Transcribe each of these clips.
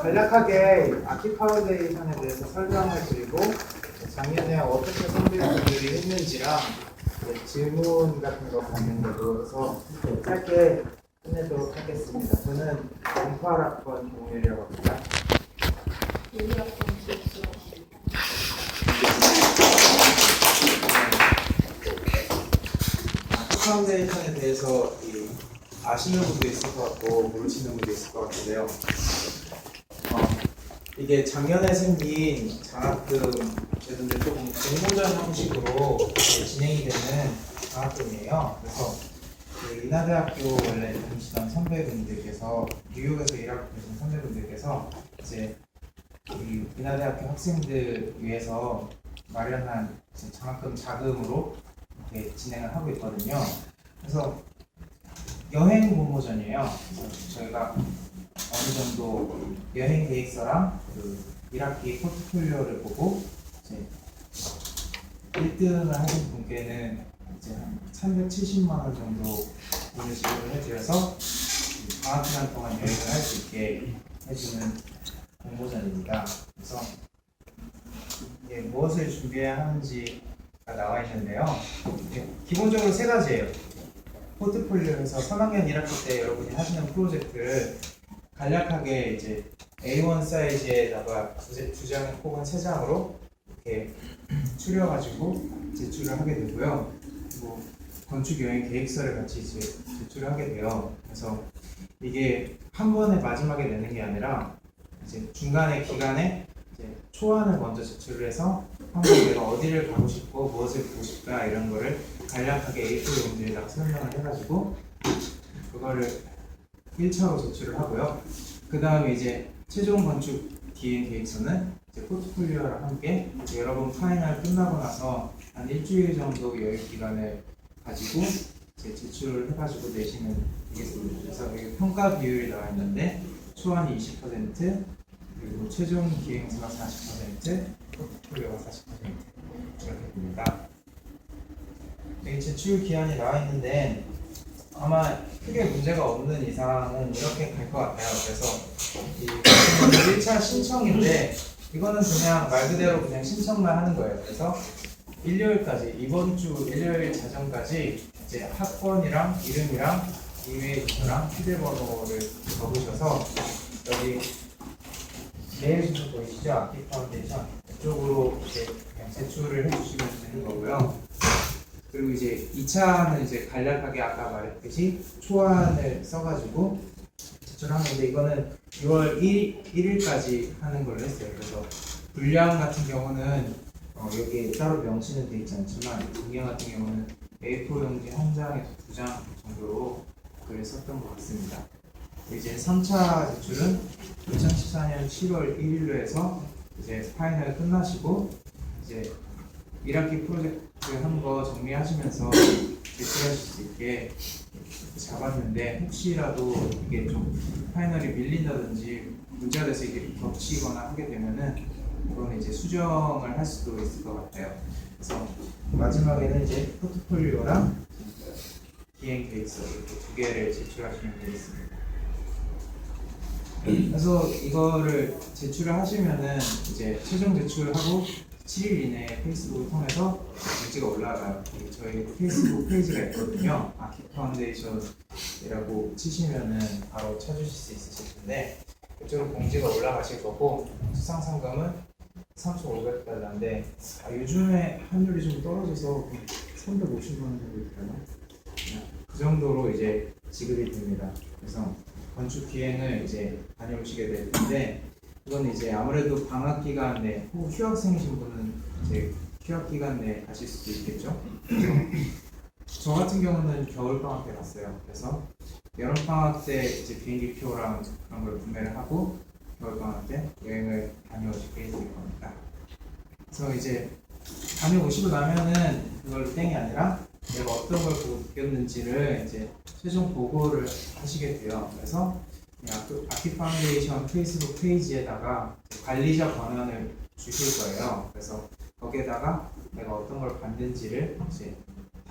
간략하게 아키 파운데이션에 대해서 설명을 드리고 작년에 어떻게 선배님들이 했는지랑 질문 같은 거 받는 거로 해서 짧게 끝내도록 하겠습니다. 저는 08학번 동일이라고 합니다. 아키 파운데이션에 대해서 아시는 분도 있을 것 같고 모르시는 분도 있을 것 같은데요. 이게 작년에 생긴 장학금제도인데 조금 공모전 형식으로 진행이 되는 장학금이에요. 그래서 인하대학교 원래 다니시던 선배분들께서 뉴욕에서 일하고 계신 선배분들께서 이제 이 인하대학교 학생들 위해서 마련한 장학금 자금으로 이렇게 진행을 하고 있거든요. 그래서 여행 공모전이에요. 그래서 저희가 어느 정도 여행 계획서랑 그 1학기 포트폴리오를 보고 이제 1등을 하신 분께는 이제 한 370만 원 정도 돈을 지급을 해드려서 방학 기간 동안 여행을 할 수 있게 해주는 공모전입니다. 그래서 이게 무엇을 준비해야 하는지가 나와 있는데요. 기본적으로 세 가지예요. 포트폴리오에서 3학년 1학기 때 여러분이 하시는 프로젝트를 간략하게 이제 A1 사이즈에다가 두 장 혹은 세 장으로 이렇게 추려가지고 제출을 하게 되고요. 그리고 건축 여행 계획서를 같이 제출을 하게 돼요. 그래서 이게 한 번에 마지막에 내는 게 아니라 이제 중간에 기간에 이제 초안을 먼저 제출을 해서 한번 내가 어디를 가고 싶고 무엇을 보고 싶다 이런 거를 간략하게 A4 용지에다가 설명을 해가지고 그거를 1차로 제출을 하고요. 그 다음에 이제 최종 건축 기획 계획서는 이제 포트폴리오랑 함께 여러분 파이널 끝나고 나서 한 일주일 정도 여유 기간을 가지고 이제 제출을 해가지고 내시면 되겠습니다. 그래서 여기 평가 비율이 나와 있는데 초안이 20%, 그리고 최종 기획서가 40%, 포트폴리오가 40% 이렇게 됩니다. 여기 제출 기한이 나와 있는데 아마 크게 문제가 없는 이상은 이렇게 갈 것 같아요. 그래서 이 1차 신청인데 이거는 그냥 말 그대로 그냥 신청만 하는 거예요. 그래서 일요일까지 이번 주 일요일 자정까지 이제 학번이랑 이름이랑 이메일 주소랑 휴대번호를 적으셔서 여기 메일 주소 보이시죠? 아키 파운데이션 이쪽으로 이제 그냥 제출을 해주시면 되는 거고요. 그리고 이제 2차는 이제 간략하게 아까 말했듯이 초안을 써가지고 제출하는데 이거는 6월 1일까지 하는 걸로 했어요. 그래서 분량 같은 경우는 여기 따로 명시는 되어 있지 않지만 분량 같은 경우는 A4 용지 한 장에서 2장 정도로 글을 썼던 것 같습니다. 이제 3차 제출은 2014년 7월 1일로 해서 이제 파이널 끝나시고 이제 1학기 프로젝트 한 거 정리하시면서 제출하실 수 있게 잡았는데 혹시라도 이게 좀 파이널이 밀린다든지 문제가 돼서 이게 겹치거나 하게 되면은 그거는 이제 수정을 할 수도 있을 것 같아요. 그래서 마지막에는 이제 포트폴리오랑 기행 계획서 이렇게 두 개를 제출하시면 되겠습니다. 그래서 이거를 제출을 하시면은 이제 최종 제출하고 7일 이내에 페이스북을 통해서 공지가 올라가요. 저희 페이스북 페이지가 있거든요. 아키 파운데이션이라고 치시면은 바로 찾으실 수 있으실 텐데 그쪽으로 공지가 올라가실 거고 수상 상금은 3,500달러인데 요즘에 환율이 좀 떨어져서 350만 원 정도 되나? 그 정도로 이제 지급이 됩니다. 그래서 건축 기행을 이제 다녀오시게 될 텐데 이건 이제 아무래도 방학 기간 내 혹은 휴학생이신 분은 이제 휴학 기간 내에 가실 수도 있겠죠. 저 같은 경우는 겨울 방학 때 갔어요. 그래서 여름 방학 때 이제 비행기 표랑 그런 걸 구매를 하고 겨울 방학 때 여행을 다녀오실 계획일 겁니다. 그래서 이제 다녀오시고 나면은 그걸 땡이 아니라 내가 어떤 걸 보고 느꼈는지를 이제 최종 보고를 하시게 돼요. 그래서 아키 파운데이션 페이스북 페이지에다가 관리자 권한을 주실 거예요. 그래서 거기에다가 내가 어떤 걸 봤는지를 이제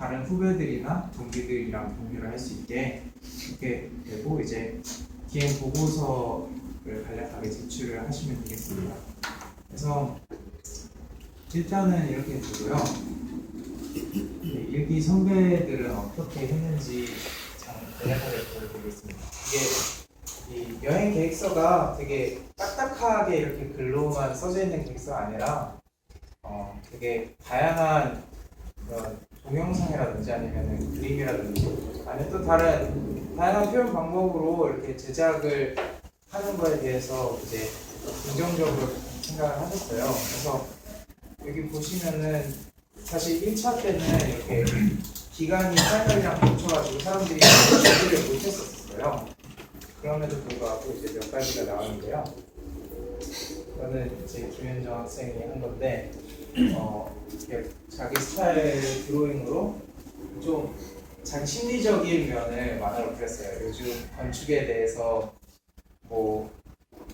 다른 후배들이나 동기들이랑 공유를 할 수 있게 그렇게 되고 이제 기행 보고서를 간략하게 제출을 하시면 되겠습니다. 그래서 일단은 이렇게 되고요. 일기 선배들은 어떻게 했는지 간략하게 보여드리겠습니다. 이게 이 여행 계획서가 되게 딱딱하게 이렇게 글로만 써져 있는 계획서가 아니라 되게 다양한 그런 동영상이라든지 아니면 그림이라든지 아니면 또 다른 다양한 표현 방법으로 이렇게 제작을 하는 거에 대해서 이제 긍정적으로 생각을 하셨어요. 그래서 여기 보시면은 사실 1차 때는 이렇게 기간이 파이널이랑 겹쳐가지고 사람들이 준비를 못했었어요. 그럼에도 불구하고 이제 몇 가지가 나오는데요. 이거는 이제 김현정 학생이 한 건데 이렇게 자기 스타일 드로잉으로 좀 자기 심리적인 면을 만화로 그렸어요. 요즘 건축에 대해서 뭐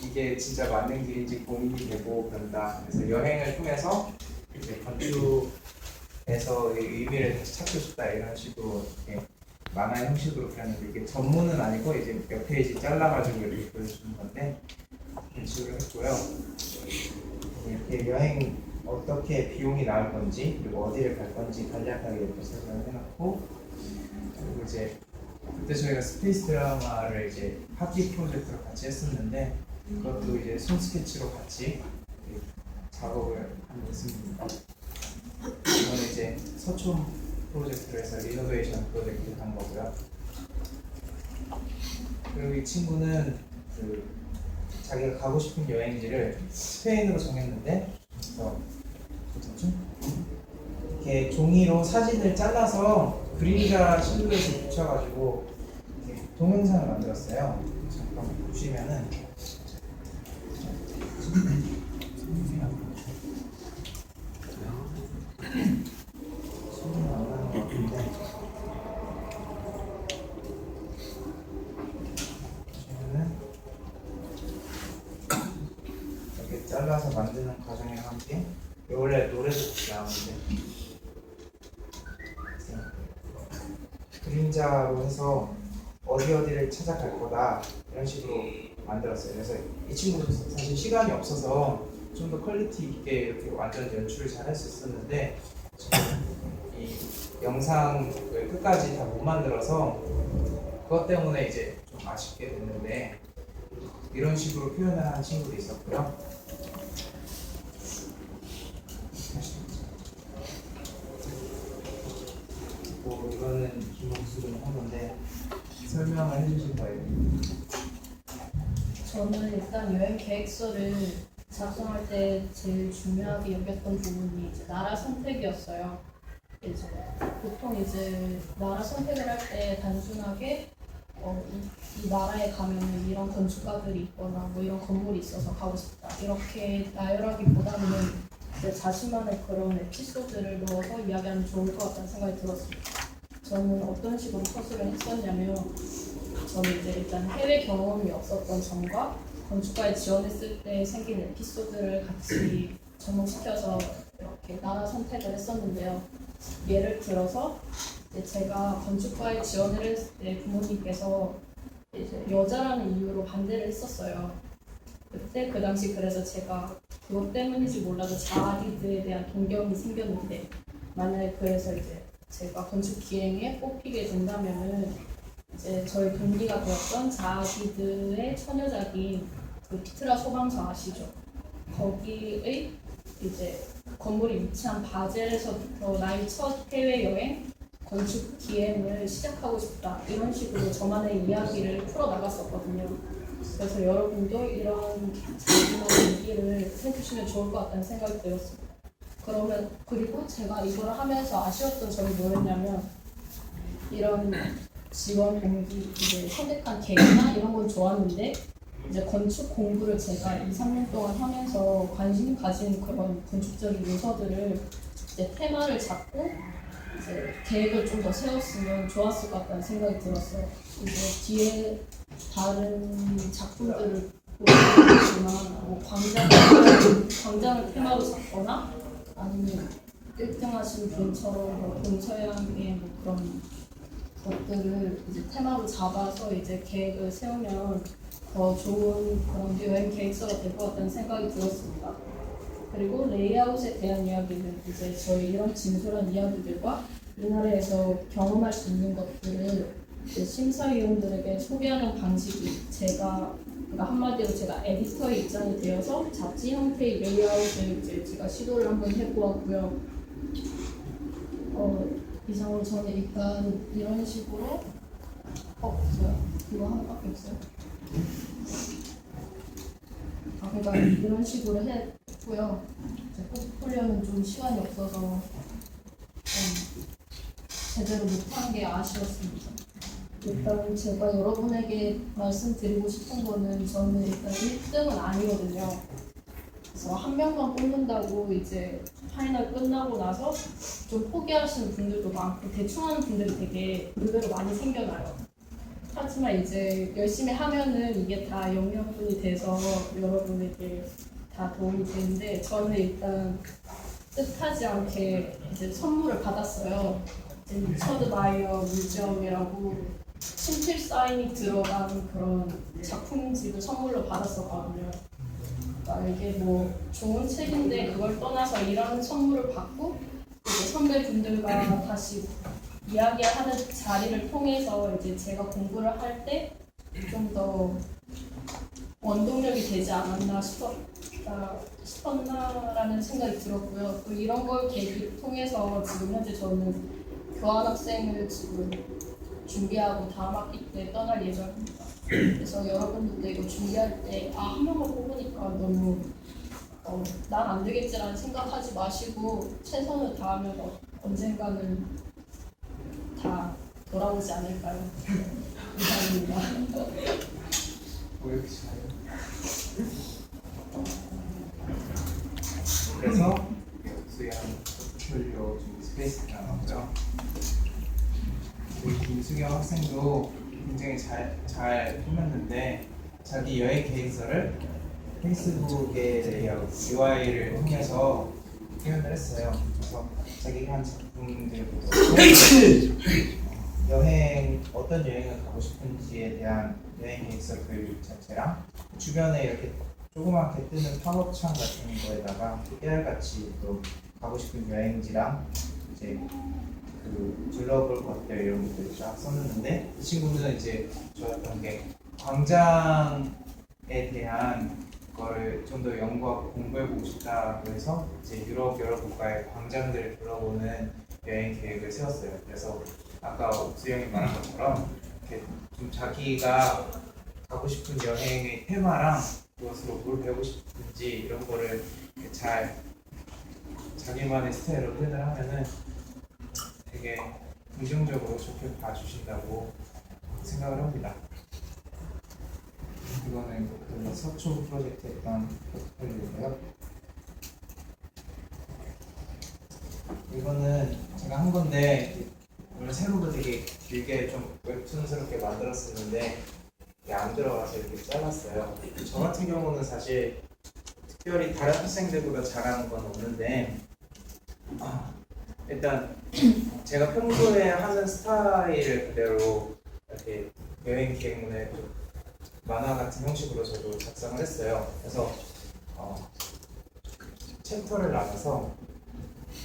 이게 진짜 맞는 길인지 고민이 되고 그런다. 그래서 여행을 통해서 이제 건축에서 의미를 다시 찾고 싶다 이런 식으로 이렇게 만화 형식으로 그렸는데 이게 전문은 아니고 이제 몇 페이지 잘라가지고 이렇게 보여주는 건데 이런 식으로 했고요. 이렇게 여행 어떻게 비용이 나올 건지 그리고 어디를 갈 건지 간략하게 이렇게 설명을 해놨고 그리고 이제 그때 저희가 스페이스 드라마를 이제 학기 프로젝트로 같이 했었는데 그것도 이제 손 스케치로 같이 작업을 하고 있습니다. 이건 이제 서촌 프로젝트로 해서 리노베이션 프로젝트를 한 거고요. 그리고 이 친구는 그 자기가 가고 싶은 여행지를 스페인으로 정했는데 그래서 이렇게 종이로 사진을 잘라서 그림자 실루엣을 붙여가지고 이렇게 동영상을 만들었어요. 잠깐 보시면은 이렇게 잘라서 만드는 과정에 함께 원래 노래도 나오는데 그림자로 해서 어디를 찾아갈 거다 이런 식으로 만들었어요. 그래서 이 친구도 사실 시간이 없어서 좀 더 퀄리티 있게 이렇게 완전 연출을 잘 할 수 있었는데 이 영상을 끝까지 다 못 만들어서 그것 때문에 이제 좀 아쉽게 됐는데 이런 식으로 표현을 한 친구도 있었고요. 이거는 김옥수는 한 건데 설명을 해주실 거예요. 저는 일단 여행 계획서를 작성할 때 제일 중요하게 여겼던 부분이 이제 나라 선택이었어요. 이제 보통 이제 나라 선택을 할 때 단순하게 이 나라에 가면 이런 건축가들이 있거나 뭐 이런 건물이 있어서 가고 싶다 이렇게 나열하기보다는 이제 자신만의 그런 에피소드를 넣어서 이야기하면 좋을 것 같다는 생각이 들었습니다. 저는 어떤 식으로 서술을 했었냐면 저는 이제 일단 해외 경험이 없었던 점과 건축가에 지원했을 때 생긴 에피소드를 같이 접목시켜서 이렇게 나라 선택을 했었는데요. 예를 들어서 이제 제가 건축가에 지원을 했을 때 부모님께서 이제 여자라는 이유로 반대를 했었어요. 그때 그 당시 그래서 제가 그것 때문인지 몰라도 자아디드에 대한 동경이 생겼는데 만약에 그래서 이제 제가 건축 기행에 뽑히게 된다면은 이제 저희 동기가 되었던 자아디드의 처녀작인 그 피트라 소방서 아시죠? 거기의 이제 건물이 위치한 바젤에서부터 나의 첫 해외여행 건축 기행을 시작하고 싶다 이런 식으로 저만의 이야기를 풀어나갔었거든요. 그래서 여러분도 이런 자기만의 얘기를 해주시면 좋을 것 같다는 생각이 들었습니다. 그러면 그리고 제가 이걸 하면서 아쉬웠던 점이 뭐였냐면 이런 지원 동기 이제 선택한 계기나 이런 건 좋았는데 이제 건축 공부를 제가 2, 3년 동안 하면서 관심 가진 그런 건축적인 요소들을 이제 테마를 잡고 이제 계획을 좀 더 세웠으면 좋았을 것 같다는 생각이 들었어요. 이제 뒤에 다른 작품들을 보여드리지만 뭐 광장을 테마로 잡거나 아니면 1등 하신 분처럼 뭐 동서양의 뭐 그런 것들을 이제 테마로 잡아서 이제 계획을 세우면 더 좋은 그런 여행 계획서가 될 것 같다는 생각이 들었습니다. 그리고 레이아웃에 대한 이야기는 이제 저희 이런 진솔한 이야기들과 우리나라에서 경험할 수 있는 것들을 이제 심사위원들에게 소개하는 방식이 그러니까 한마디로 제가 에디터의 입장이 되어서 잡지 형태의 레이아웃을 이제 제가 시도를 한번 해보았고요. 이상으로 저는 일단 이런 식으로 이거 하나밖에 없어요. 그러니까 이런 식으로 했고요. 이제 포트폴리오는 좀 시간이 없어서 제대로 못한 게 아쉬웠습니다. 일단 제가 여러분에게 말씀드리고 싶은 거는 저는 일단 1등은 아니거든요. 그래서 한 명만 뽑는다고 이제 파이널 끝나고 나서 좀 포기하시는 분들도 많고 대충 하는 분들이 되게 의외로 많이 생겨나요. 하지만 이제 열심히 하면은 이게 다 영양분이 돼서 여러분에게 다 도움이 되는데 저는 일단 뜻하지 않게 이제 선물을 받았어요. 리처드 마이어 뮤지엄이라고 친필 사인이 들어간 그런 작품집을 선물로 받았었거든요. 그러니까 이게 뭐 좋은 책인데 그걸 떠나서 이런 선물을 받고 이제 선배분들과 다시 이야기하는 자리를 통해서 이제 제가 공부를 할 때 좀 더 원동력이 되지 않았나 싶었나라는 생각이 들었고요. 또 이런 걸 계기를 통해서 지금 현재 저는 교환학생을 지금 준비하고 다음 학기 때 떠날 예정입니다. 그래서 여러분들도 이거 준비할 때 한 명만 뽑으니까 너무 난 안 되겠지라는 생각하지 마시고 최선을 다하면 언젠가는 다 돌아오지 않을까요? 이상입니다. 왜 이렇게 잘해요? 그래서 수양 포트폴리오 준비 스페이스가 나오고요. 우리 김수경 학생도 굉장히 잘 꾸몄는데 자기 여행 계획서를 페이스북에 레이아웃 UI를 통해서 표현을 했어요. 그래서 자기가 한 작품들부터 어떤 여행을 가고 싶은지에 대한 여행 계획서 교육 자체랑 주변에 이렇게 조그맣게 뜨는 팝업창 같은 거에다가 깨알같이 또 가고 싶은 여행지랑 이제 그 둘러볼 것들 이런 것들을 쫙 써놨는데 이 친구는 이제 좋았던 게 광장에 대한 거를 좀 더 연구하고 공부해보고 싶다고 해서 이제 유럽 여러 국가의 광장들을 둘러보는 여행 계획을 세웠어요. 그래서 아까 옥수 형이 말한 것처럼 이렇게 좀 자기가 가고 싶은 여행의 테마랑 그것으로 뭘 배우고 싶은지 이런 거를 이렇게 잘 자기만의 스타일로 표현을 하면은 되게 긍정적으로 좋게 봐주신다고 생각을 합니다. 이거는 그 서초 프로젝트 했던 포트폴리오고요. 이거는 제가 한 건데 원래 세로도 되게 길게 좀 웹툰스럽게 만들었었는데 이게 안 들어가서 이렇게 잘랐어요. 저 같은 경우는 사실 특별히 다른 학생들보다 잘하는 건 없는데 일단 제가 평소에 하는 스타일을 그대로 이렇게 여행 계획문에 만화 같은 형식으로 저도 작성을 했어요. 그래서 챕터를 나눠서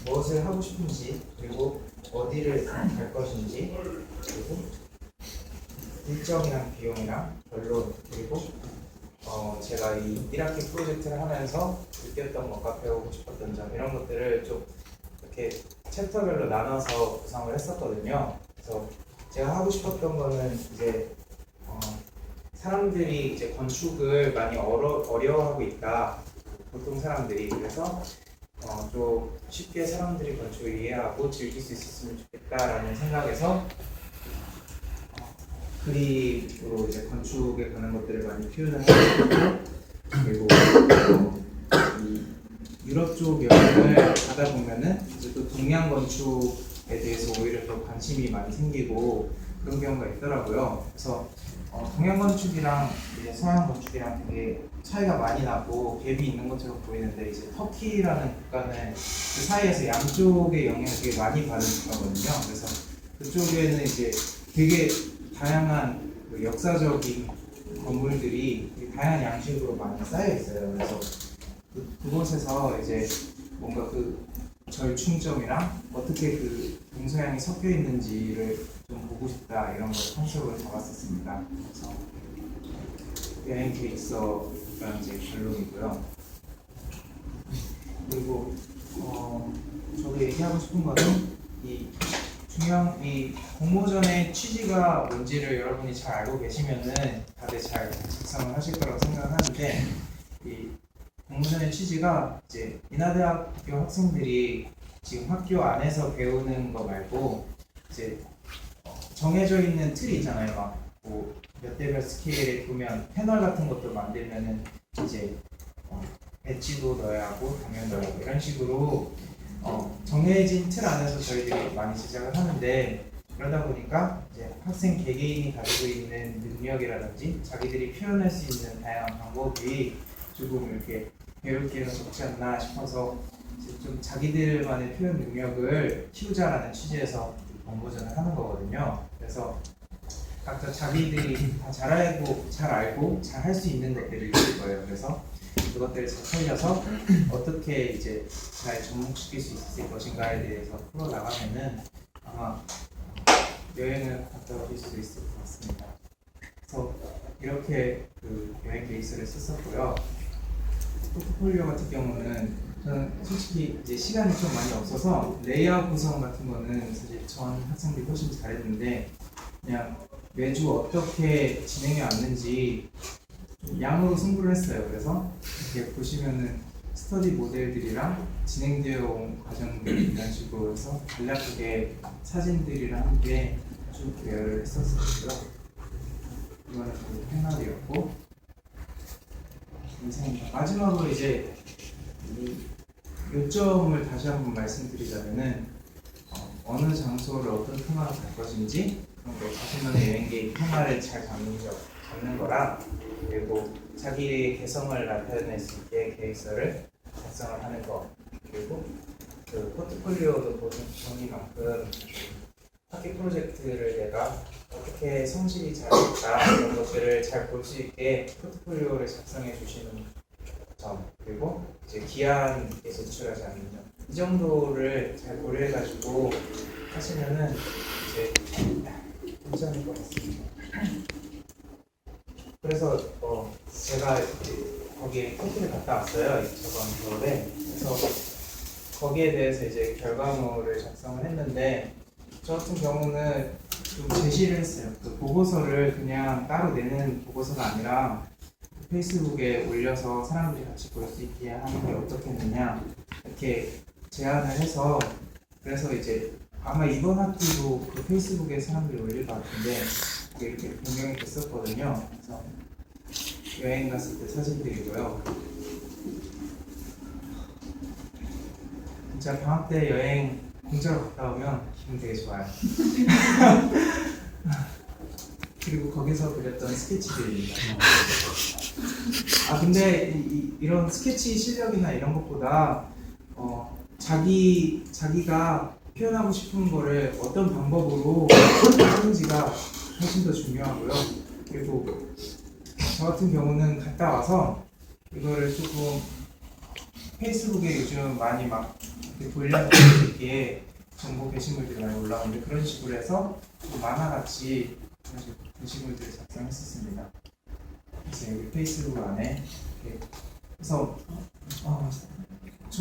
무엇을 하고 싶은지 그리고 어디를 갈 것인지 그리고 일정이랑 비용이랑 결론 그리고 제가 이 1학기 프로젝트를 하면서 느꼈던 것과 배우고 싶었던 점 이런 것들을 좀 이렇게 챕터별로 나눠서 구성을 했었거든요. 그래서 제가 하고 싶었던 거는 이제 사람들이 이제 건축을 많이 어려워하고 있다. 보통 사람들이 그래서 좀 쉽게 사람들이 건축을 이해하고 즐길 수 있었으면 좋겠다라는 생각에서 그림으로 이제 건축에 관한 것들을 많이 표현을 하고 그리고 이 유럽 쪽 여행을 가다 보면은 이제 또 동양 건축에 대해서 오히려 더 관심이 많이 생기고 그런 경우가 있더라고요. 그래서 동양 건축이랑 이제 서양 건축이랑 되게 차이가 많이 나고 갭이 있는 것처럼 보이는데 이제 터키라는 국가는 그 사이에서 양쪽의 영향을 되게 많이 받은 국가거든요. 그래서 그쪽에는 이제 되게 다양한 그 역사적인 건물들이 되게 다양한 양식으로 많이 쌓여 있어요. 그래서 그곳에서 이제 뭔가 그 절충점이랑 어떻게 그 동서양이 섞여 있는지를 좀 보고 싶다 이런 걸 컨셉으로 잡았었습니다. 그래서 여행 계획서가 이제 결론이고요. 그리고 저도 얘기하고 싶은 거는 이 공모전의 취지가 뭔지를 여러분이 잘 알고 계시면은 다들 잘 작성을 하실 거라고 생각하는데 이 공모전의 취지가 이제 인하대학교 학생들이 지금 학교 안에서 배우는 거 말고 이제 정해져 있는 틀이 있잖아요. 막 뭐 몇 대 몇 스케일에 보면 패널 같은 것도 만들면은 이제 엣지도 넣어야 하고 당면 넣어야 하고 이런 식으로 정해진 틀 안에서 저희들이 많이 제작을 하는데 그러다 보니까 이제 학생 개개인이 가지고 있는 능력이라든지 자기들이 표현할 수 있는 다양한 방법이 조금 이렇게 배울 기회가 적지 않나 싶어서 이제 좀 자기들만의 표현 능력을 키우자라는 취지에서 공모전을 하는 거거든요. 그래서 각자 자기들이 다 잘 알고 잘 할 수 있는 것들이 있을 거예요. 그래서 그것들을 잘 살려서 어떻게 이제 잘 접목시킬 수 있을 것인가에 대해서 풀어 나가면은 아마 여행을 갔다 오실 수 있을 것 같습니다. 그래서 이렇게 그 여행 계획서를 썼었고요. 포트폴리오 같은 경우는 저는 솔직히 이제 시간이 좀 많이 없어서 레이아웃 구성 같은 거는 사실 전 학생들이 훨씬 잘했는데 그냥 매주 어떻게 진행해 왔는지 양으로 승부를 했어요. 그래서 이렇게 보시면은 스터디 모델들이랑 진행되어 온 과정들 이런 식으로 해서 간략하게 사진들이랑 함께 쭉 배열을 했었고요. 이거는 그 패널이었고 마지막으로 이제 이 요점을 다시 한번 말씀드리자면은 어느 장소를 어떤 테마로 갈 것인지 그런 거 자신만의 여행 계획 테마를 잘 잡는 거랑 그리고 자기의 개성을 나타낼 수 있게 계획서를 작성을 하는 거 그리고 그 포트폴리오도 보니만큼 학기 프로젝트를 내가 어떻게 성실히 잘 했다 이런 것들을 잘 볼 수 있게 포트폴리오를 작성해 주시는 점 그리고 이제 기한 있게 제출하지 않는 점 이 정도를 잘 고려해 가지고 하시면은 이제 괜찮을 것 같습니다. 그래서 제가 거기에 터키를 갔다 왔어요. 저번 겨울에. 그래서 거기에 대해서 이제 결과물을 작성을 했는데 저 같은 경우는 좀 제시를 했어요. 그 보고서를 그냥 따로 내는 보고서가 아니라 페이스북에 올려서 사람들이 같이 볼 수 있게 하는 게 어떻겠느냐 이렇게 제안을 해서 그래서 이제 아마 이번 학기도 그 페이스북에 사람들이 올릴 것 같은데 이렇게 변경이 됐었거든요. 그래서 여행 갔을 때 사진들이고요. 진짜 방학 때 여행 공짜로 갔다 오면 기분 되게 좋아요. 그리고 거기서 그렸던 스케치들입니다. 근데 이런 스케치 실력이나 이런 것보다 자기가 표현하고 싶은 거를 어떤 방법으로 하는지가 훨씬 더 중요하고요. 그리고 저 같은 경우는 갔다 와서 이거를 조금 페이스북에 요즘 많이 막 돌려서 이렇게 정보 게시물들이 많이 올라오는데 그런 식으로 해서 좀 만화같이 게시물들을 작성했었습니다. 그래서 여기 페이스북 안에 이렇게 그래서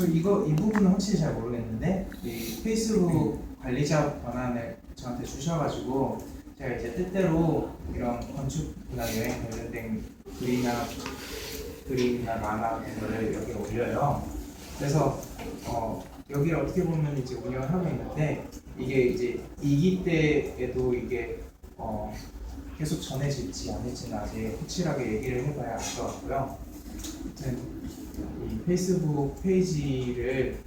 이 부분은 확실히 잘 모르겠는데 이 페이스북 관리자 권한을 저한테 주셔가지고 제가 이제 뜻대로 이런 건축이나 여행 관련된 글이나 만화 같은 거를 여기에 올려요. 그래서 여기를 어떻게 보면 이제 운영을 하고 있는데 이게 이제 2기 때에도 이게 계속 전해질지 아닐지는 아직 확실하게 얘기를 해봐야 알 것 같고요. 아무튼 이 페이스북 페이지를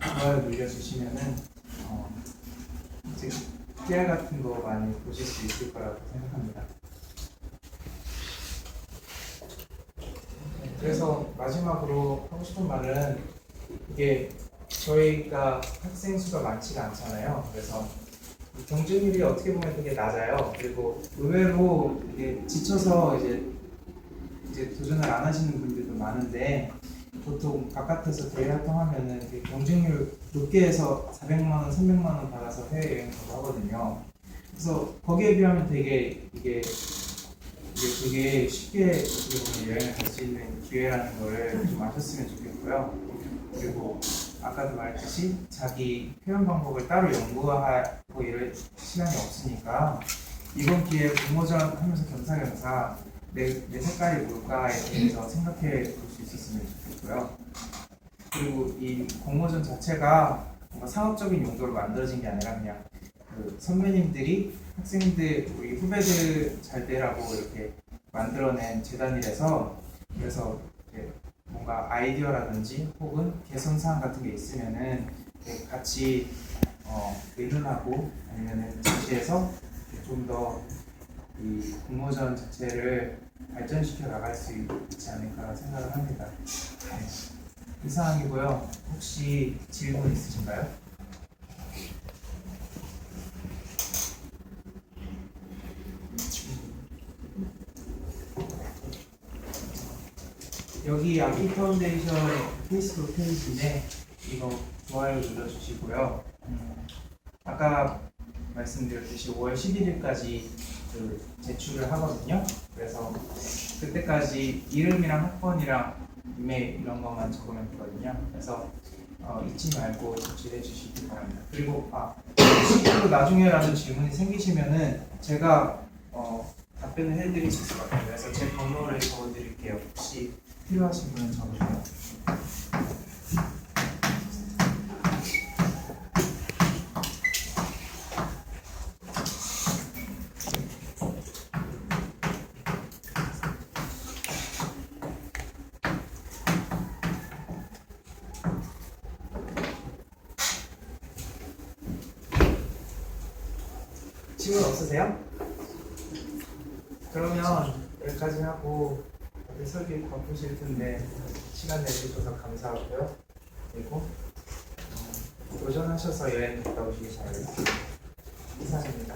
좋아요 눌러주시면은 이제 PR 같은 거 많이 보실 수 있을 거라고 생각합니다. 그래서 마지막으로 하고 싶은 말은 이게 저희가 학생 수가 많지가 않잖아요. 그래서 경쟁률이 어떻게 보면 되게 낮아요. 그리고 의외로 이게 지쳐서 이제 도전을 안 하시는 분들도 많은데 보통 바깥에서 대외 활동하면은 되게 경쟁률 높게 해서 400만 원, 300만 원 받아서 해외여행 가고 하거든요. 그래서 거기에 비하면 되게 이게 되게 쉽게 어떻게 보면 여행을 갈 수 있는 기회라는 거를 좀 아셨으면 좋겠고요. 그리고 아까도 말했듯이 자기 표현 방법을 따로 연구하고 이럴 시간이 없으니까 이번 기회에 공모전 하면서 겸사겸사 내 색깔이 뭘까에 대해서 생각해 볼 수 있었으면 좋겠고요. 그리고 이 공모전 자체가 뭔가 상업적인 용도로 만들어진 게 아니라 그냥 그 선배님들이 학생들, 우리 후배들 잘 되라고 이렇게 만들어낸 재단이라서 그래서 이제 뭔가 아이디어라든지 혹은 개선 사항 같은 게 있으면은 같이 의논하고 아니면은 제시해서 좀 더 이 공모전 자체를 발전시켜 나갈 수 있지 않을까 생각을 합니다. 네. 이상이고요. 혹시 질문 있으신가요? 여기 아키 파운데이션 페이스북 페이지인데 이거 좋아요 눌러주시고요. 아까 말씀드렸듯이 5월 11일까지 그 제출을 하거든요. 그래서 그때까지 이름이랑 학번이랑 이메일 이런 것만 적으면 되거든요. 그래서 잊지 말고 제출해 주시기 바랍니다. 그리고 혹시 또 나중에라도 질문이 생기시면은 제가 답변을 해드릴 수 있을 것 같아요. 그래서 제 번호를 적어드릴게요. 혹시 필요하신 분은 적으세요. 질문 없으세요? 그러면 여기까지 하고 다들 설계 바쁘실 텐데 시간 내주셔서 감사하고요. 그리고 도전하셔서 여행 갔다 오시기 바랍니다. 이상입니다.